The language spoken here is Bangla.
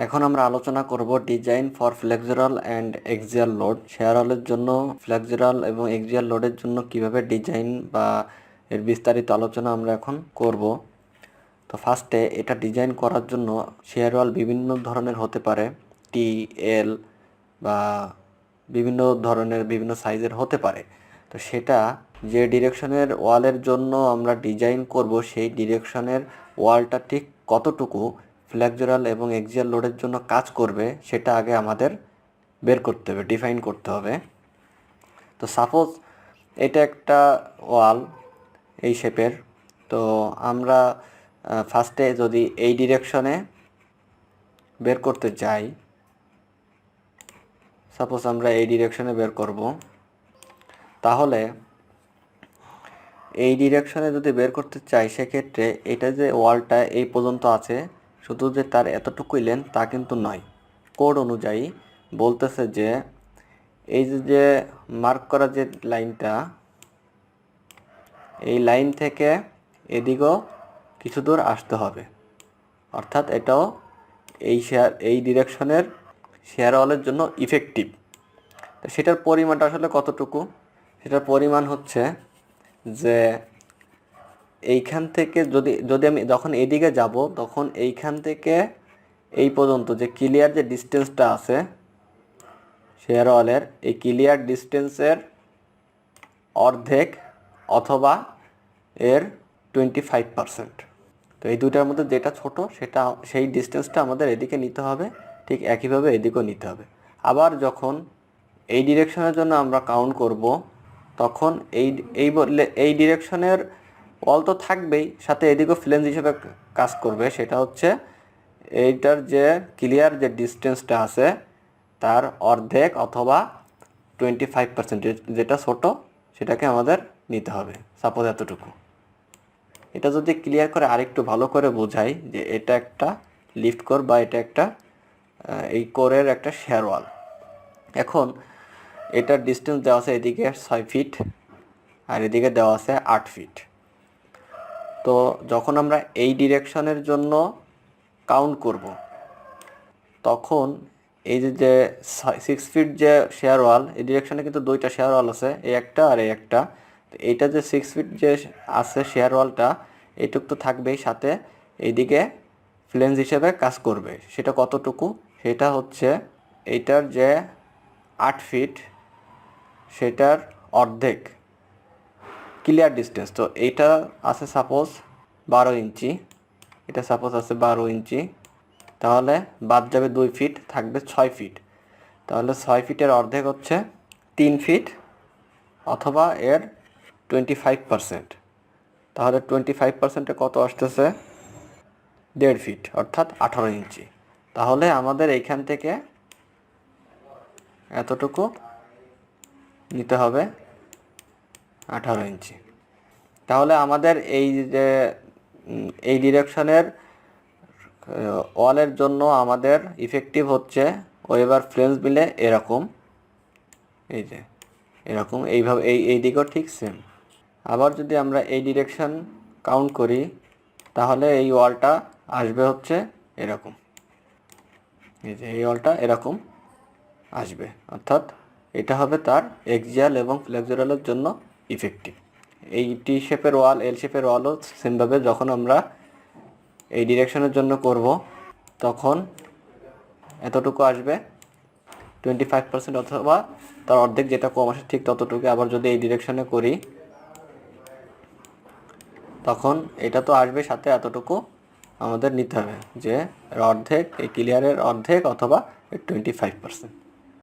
এখন আমরা আলোচনা করব design for ফ্লেক্সুরাল and axial load. Share হলের জন্য ফ্লেক্সুরাল এবং এক্সিয়াল লোডের জন্য কিভাবে ডিজাইন বা এর বিস্তারিত আলোচনা আমরা এখন করব। তো ফার্স্টে এটা ডিজাইন করার জন্য শেয়ার ওয়াল বিভিন্ন ধরনের হতে পারে, টি, এল বা বিভিন্ন ধরনের বিভিন্ন সাইজের হতে পারে। তো সেটা যে ডিরেকশনের ওয়ালের জন্য আমরা ডিজাইন করব সেই ডিরেকশনের ওয়ালটা ঠিক কতটুকু ফ্লেক্সুরাল এবং এক্সিয়াল লোডের জন্য কাজ করবে সেটা আগে আমাদের বের করতে হবে, ডিফাইন করতে হবে। তো সাপোজ এটা একটা ওয়াল এই শেপের, তো আমরা ফার্স্টে যদি এই ডিরেকশনে বের করতে চাই, সাপোজ আমরা এই ডিরেকশনে বের করব, তাহলে এই ডিরেকশনে যদি বের করতে চাই সেক্ষেত্রে এটা যে ওয়ালটা এই পর্যন্ত আছে শুধু যে তার এতটুকুই লেন্থ তা কিন্তু নয়। কোড অনুযায়ী বলতেছে যে এই যে মার্ক করা যে লাইনটা, এই লাইন থেকে এদিকেও কিছু দূর আসতে হবে, অর্থাৎ এটাও এই ডিরেকশনের শেয়ার ওয়ালের জন্য ইফেক্টিভ। তো সেটার পরিমাণটা আসলে কতটুকু, সেটার পরিমাণ হচ্ছে যে এইখান থেকে যদি আমি যখন এদিকে যাব তখন এইখান থেকে এই পর্যন্ত যে ক্লিয়ার যে ডিস্টেন্সটা আছে শেয়ার ওয়ালের, এই ক্লিয়ার ডিস্টেন্সের অর্ধেক অথবা এর 25%। তো এই দুইটার মধ্যে যেটা ছোট সেটা সেই ডিস্টেন্সটা আমাদের এদিকে নিতে হবে, ঠিক একইভাবে এদিকেও নিতে হবে। আবার যখন এই ডিরেকশনের জন্য আমরা কাউন্ট করব তখন এই ডিরেকশনের ওয়াল তো থাকবেই, সাথে এদিকেও ফ্লেঞ্জ হিসেবে কাজ করবে। সেটা হচ্ছে এইটার যে ক্লিয়ার যে ডিস্টেন্সটা আছে তার অর্ধেক অথবা 25%, যেটা ছোট সেটাকে আমাদের নিতে হবে। সাপোজ এতটুকু। এটা যদি ক্লিয়ার করে আরেকটু ভালো করে বোঝাই যে এটা একটা লিফট কোর বা এটা একটা এই কোরের একটা শেয়ার ওয়াল। এখন এটার ডিস্টেন্স দেওয়া আছে এদিকে 6 ফিট আর এদিকে দেওয়া আছে 8 ফিট। তো যখন আমরা এই ডিরেকশনের জন্য কাউন্ট করব তখন এই যে 6 ফিট যে শেয়ার ওয়াল, এই ডিরেকশনে কিন্তু দুইটা শেয়ার ওয়াল আছে, এই একটা আর এই একটা। তো এইটা যে 6 ফিট যে আছে শেয়ার ওয়ালটা, এইটুক তো থাকবেই, সাথে এইদিকে ফ্লেঞ্জ হিসেবে কাজ করবে। সেটা কতটুকু, সেটা হচ্ছে এইটার যে 8 ফিট সেটার অর্ধেক ক্লিয়ার ডিস্টেন্স। তো এইটা আছে সাপোজ 12 ইঞ্চি, এটা সাপোজ আছে 12 ইঞ্চি, তাহলে বাদ যাবে 2 ফিট, থাকবে 6 ফিট। তাহলে 6 ফিটের অর্ধেক হচ্ছে 3 ফিট অথবা এর 25%। তাহলে 25%-এ কত আসতেছে, 1.5 ফিট অর্থাৎ 18 ইঞ্চি। তাহলে আমাদের এইখান থেকে এতটুকু নিতে হবে, 18 ইঞ্চি। তাহলে আমাদের এই যে এই ডিরেকশনের ওয়ালের জন্য আমাদের ইফেক্টিভ হচ্ছে ওয়েবার ফ্লেঞ্জ মিলে এরকম, এই যে এরকম, এইভাবে এই দিকেও ঠিক সেম। আবার যদি আমরা এই ডিরেকশন কাউন্ট করি তাহলে এই ওয়ালটা আসবে হচ্ছে এরকম, এই যে এই ওয়ালটা এরকম আসবে, অর্থাৎ এটা হবে তার এক্সিয়াল এবং ফ্লেক্সুরালের জন্য ইফেক্টিভ। এই টি শেপের ওয়াল, এল শেপের ওয়ালও সেমভাবে যখন আমরা এই ডিরেকশনের জন্য করব তখন এতটুকু আসবে 25% অথবা তার অর্ধেক, যেটা কম আসে ঠিক ততটুকু। আবার যদি এই ডিরেকশনে করি তখন এটা তো আসবে, সাথে এতটুকু আমাদের নিতে হবে যে অর্ধেক, এই ক্লিয়ারের অর্ধেক অথবা 25%।